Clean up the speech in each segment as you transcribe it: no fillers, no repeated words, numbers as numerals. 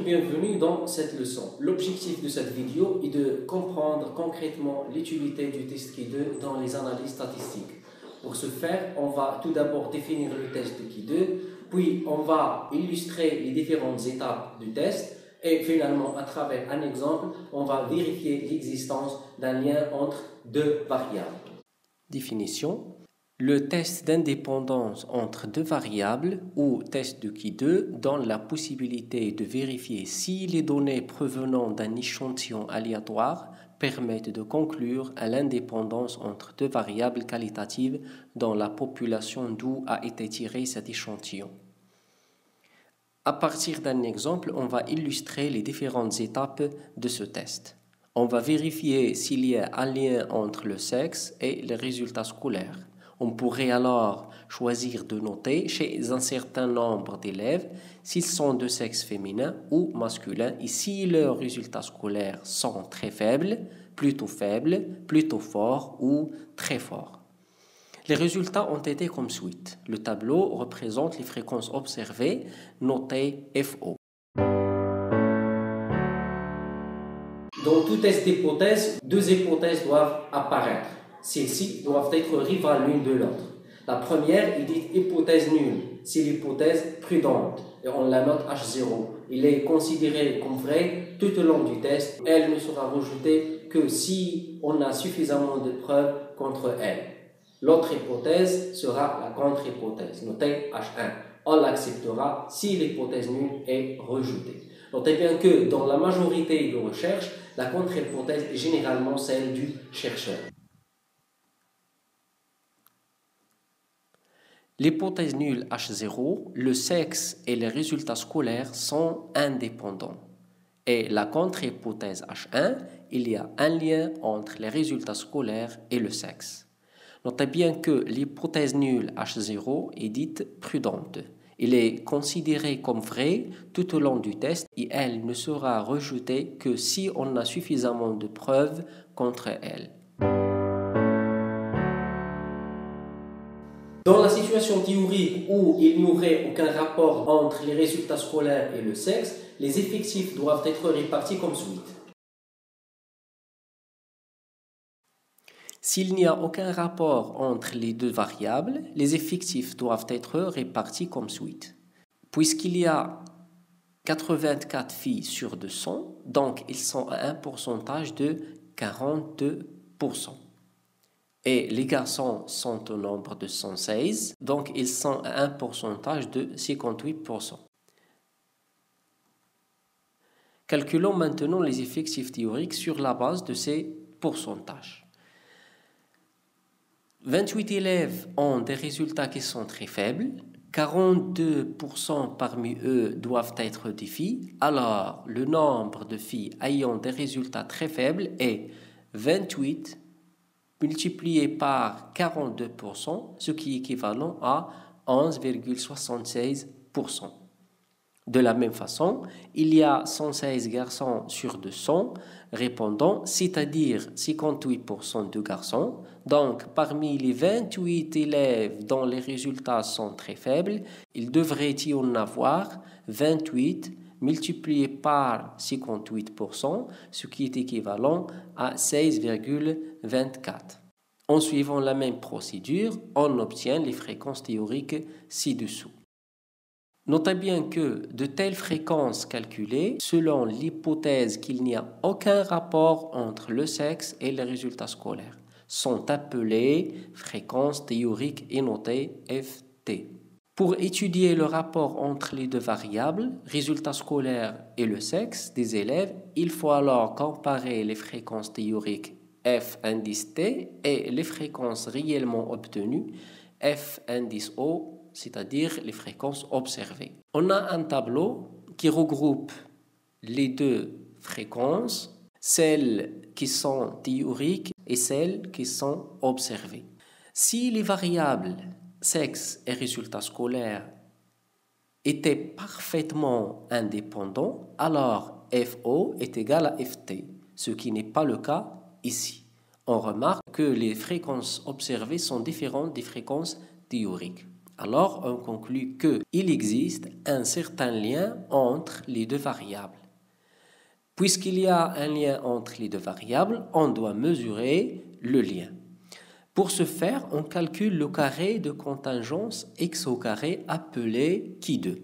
bienvenue dans cette leçon. L'objectif de cette vidéo est de comprendre concrètement l'utilité du test Ki2 dans les analyses statistiques. Pour ce faire, on va tout d'abord définir le test de Ki2, puis on va illustrer les différentes étapes du test et finalement, à travers un exemple, on va vérifier l'existence d'un lien entre deux variables. Définition. Le test d'indépendance entre deux variables ou test de Ki2 donne la possibilité de vérifier si les données provenant d'un échantillon aléatoire permettent de conclure à l'indépendance entre deux variables qualitatives dans la population d'où a été tiré cet échantillon. À partir d'un exemple, on va illustrer les différentes étapes de ce test. On va vérifier s'il y a un lien entre le sexe et les résultats scolaires. On pourrait alors choisir de noter chez un certain nombre d'élèves s'ils sont de sexe féminin ou masculin et si leurs résultats scolaires sont très faibles, plutôt forts ou très forts. Les résultats ont été comme suit. Le tableau représente les fréquences observées, notées FO. Dans tout test d'hypothèse, deux hypothèses doivent apparaître. Celles-ci doivent être rivales l'une de l'autre. La première est dite hypothèse nulle. C'est l'hypothèse prudente et on la note H0. Il est considéré comme vrai tout au long du test. Elle ne sera rejetée que si on a suffisamment de preuves contre elle. L'autre hypothèse sera la contre-hypothèse, notée H1. On l'acceptera si l'hypothèse nulle est rejetée. Notez bien que dans la majorité de recherches, la contre-hypothèse est généralement celle du chercheur. L'hypothèse nulle H0, le sexe et les résultats scolaires sont indépendants. Et la contre-hypothèse H1, il y a un lien entre les résultats scolaires et le sexe. Notez bien que l'hypothèse nulle H0 est dite prudente. Elle est considérée comme vraie tout au long du test et elle ne sera rejetée que si on a suffisamment de preuves contre elle. Dans la situation théorique où il n'y aurait aucun rapport entre les résultats scolaires et le sexe, les effectifs doivent être répartis comme suit. S'il n'y a aucun rapport entre les deux variables, les effectifs doivent être répartis comme suit. Puisqu'il y a 84 filles sur 200, donc ils sont à un pourcentage de 42%. Et les garçons sont au nombre de 116, donc ils sont à un pourcentage de 58%. Calculons maintenant les effectifs théoriques sur la base de ces pourcentages. 28 élèves ont des résultats qui sont très faibles. 42% parmi eux doivent être des filles. Alors, le nombre de filles ayant des résultats très faibles est 28 multiplié par 42%, ce qui est équivalent à 11,76%. De la même façon, il y a 116 garçons sur 200 répondants, c'est-à-dire 58% de garçons. Donc, parmi les 28 élèves dont les résultats sont très faibles, il devrait y en avoir 28 multiplié par 58%, ce qui est équivalent à 16,24. En suivant la même procédure, on obtient les fréquences théoriques ci-dessous. Notez bien que de telles fréquences calculées, selon l'hypothèse qu'il n'y a aucun rapport entre le sexe et les résultats scolaires, sont appelées fréquences théoriques et notées FT. Pour étudier le rapport entre les deux variables, résultats scolaires et le sexe des élèves, il faut alors comparer les fréquences théoriques F indice T et les fréquences réellement obtenues F indice O, c'est-à-dire les fréquences observées. On a un tableau qui regroupe les deux fréquences, celles qui sont théoriques et celles qui sont observées. Si les variables sexe et résultats scolaires étaient parfaitement indépendants, alors FO est égal à FT, ce qui n'est pas le cas ici. On remarque que les fréquences observées sont différentes des fréquences théoriques. Alors, on conclut qu'il existe un certain lien entre les deux variables. Puisqu'il y a un lien entre les deux variables, on doit mesurer le lien. Pour ce faire, on calcule le carré de contingence x au carré appelé Qui2.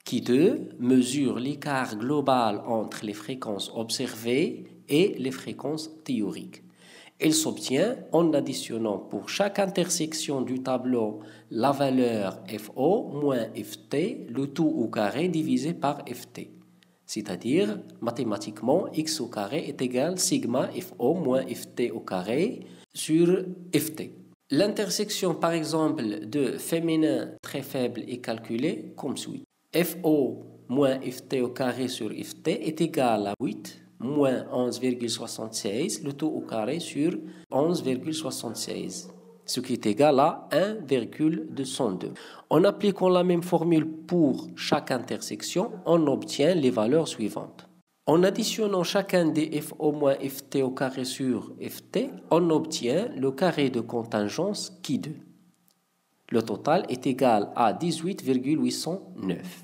Qui2 mesure l'écart global entre les fréquences observées et les fréquences théoriques. Il s'obtient en additionnant pour chaque intersection du tableau la valeur FO moins FT, le tout au carré divisé par FT. C'est-à-dire, mathématiquement, x au carré est égal à sigma FO moins FT au carré sur FT. L'intersection, par exemple, de féminin très faible est calculée comme suit. FO moins FT au carré sur FT est égal à 8 moins 11,76, le tout au carré sur 11,76, ce qui est égal à 1,202. En appliquant la même formule pour chaque intersection, on obtient les valeurs suivantes. En additionnant chacun des FO moins FT au carré sur FT, on obtient le carré de contingence Qui2. Le total est égal à 18,809.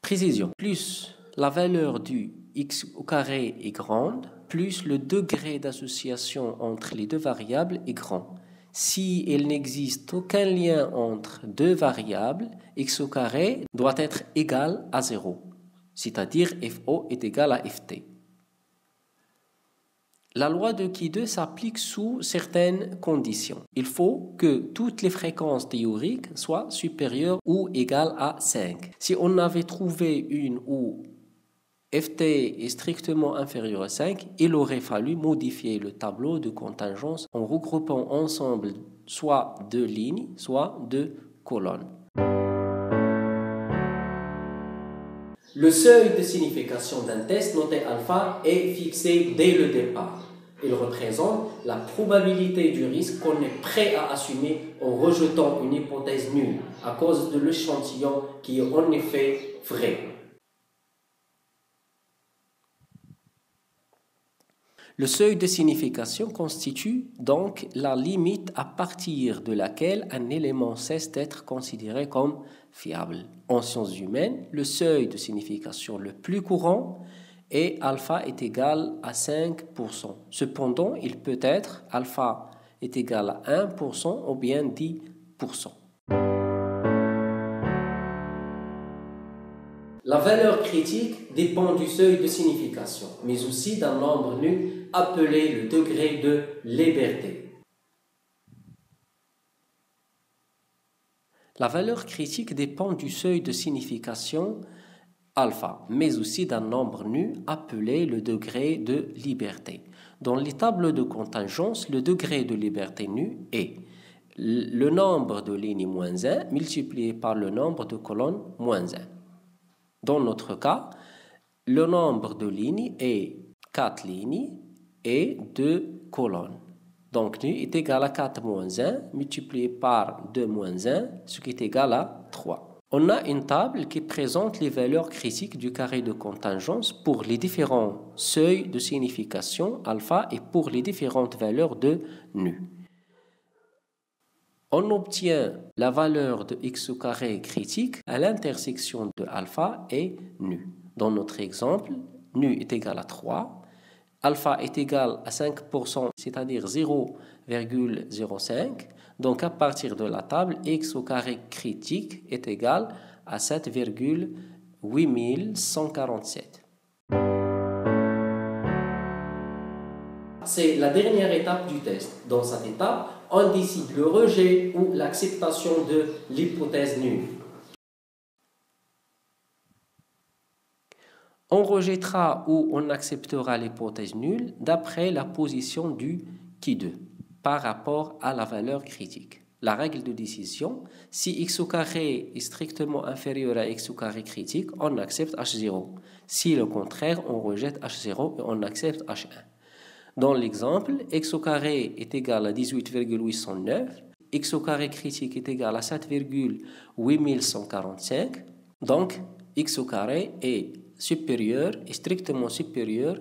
Précision. Plus la valeur du x au carré est grande, plus le degré d'association entre les deux variables est grand. Si il n'existe aucun lien entre deux variables, x au carré doit être égal à 0, c'est-à-dire FO est égal à FT. La loi de Qui2 s'applique sous certaines conditions. Il faut que toutes les fréquences théoriques soient supérieures ou égales à 5. Si on avait trouvé une où Ft est strictement inférieur à 5, il aurait fallu modifier le tableau de contingence en regroupant ensemble soit deux lignes, soit deux colonnes. Le seuil de signification d'un test noté alpha est fixé dès le départ. Il représente la probabilité du risque qu'on est prêt à assumer en rejetant une hypothèse nulle à cause de l'échantillon qui est en effet vrai. Le seuil de signification constitue donc la limite à partir de laquelle un élément cesse d'être considéré comme fiable. En sciences humaines, le seuil de signification le plus courant est alpha est égal à 5%. Cependant, il peut être alpha est égal à 1% ou bien 10%. La valeur critique dépend du seuil de signification, mais aussi d'un nombre nu appelé le degré de liberté. La valeur critique dépend du seuil de signification alpha, mais aussi d'un nombre nu appelé le degré de liberté. Dans les tableaux de contingence, le degré de liberté nu est le nombre de lignes moins 1 multiplié par le nombre de colonnes moins 1. Dans notre cas, le nombre de lignes est 4 lignes et 2 colonnes. Donc, nu est égal à 4 moins 1 multiplié par 2 moins 1, ce qui est égal à 3. On a une table qui présente les valeurs critiques du carré de contingence pour les différents seuils de signification alpha et pour les différentes valeurs de nu. On obtient la valeur de x au carré critique à l'intersection de alpha et nu. Dans notre exemple, nu est égal à 3, alpha est égal à 5%, c'est-à-dire 0,05. Donc à partir de la table, x au carré critique est égal à 7,8147. C'est la dernière étape du test. Dans cette étape, on décide le rejet ou l'acceptation de l'hypothèse nulle. On rejettera ou on acceptera l'hypothèse nulle d'après la position du Qui2 par rapport à la valeur critique. La règle de décision, si x au carré est strictement inférieur à x au carré critique, on accepte H0. Si le contraire, on rejette H0 et on accepte H1. Dans l'exemple, x au carré est égal à 18,809, x au carré critique est égal à 7,8145. Donc, x au carré est strictement supérieur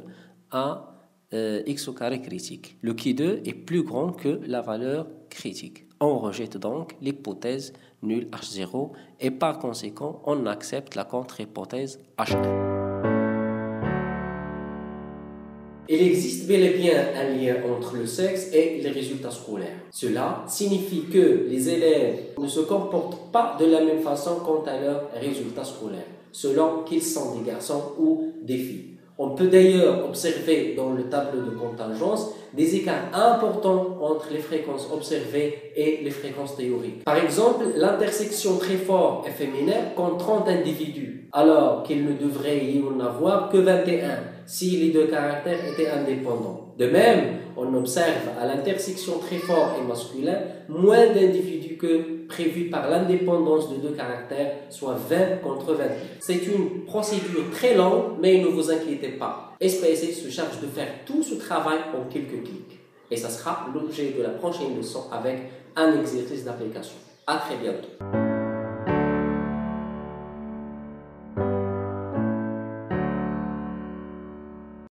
à x au carré critique. Le Qui2 est plus grand que la valeur critique. critique. On rejette donc l'hypothèse nulle H0 et par conséquent, on accepte la contre-hypothèse H1. Il existe bel et bien un lien entre le sexe et les résultats scolaires. Cela signifie que les élèves ne se comportent pas de la même façon quant à leurs résultats scolaires, selon qu'ils sont des garçons ou des filles. On peut d'ailleurs observer dans le tableau de contingence des écarts importants entre les fréquences observées et les fréquences théoriques. Par exemple, l'intersection très fort et féminin compte 30 individus, alors qu'il ne devrait y en avoir que 21 si les deux caractères étaient indépendants. De même, on observe à l'intersection très fort et masculin moins d'individus que prévu par l'indépendance de deux caractères, soit 20 contre 21. C'est une procédure très longue, mais ne vous inquiétez pas. SPSS se charge de faire tout ce travail en quelques clics. Et ça sera l'objet de la prochaine leçon avec un exercice d'application. À très bientôt.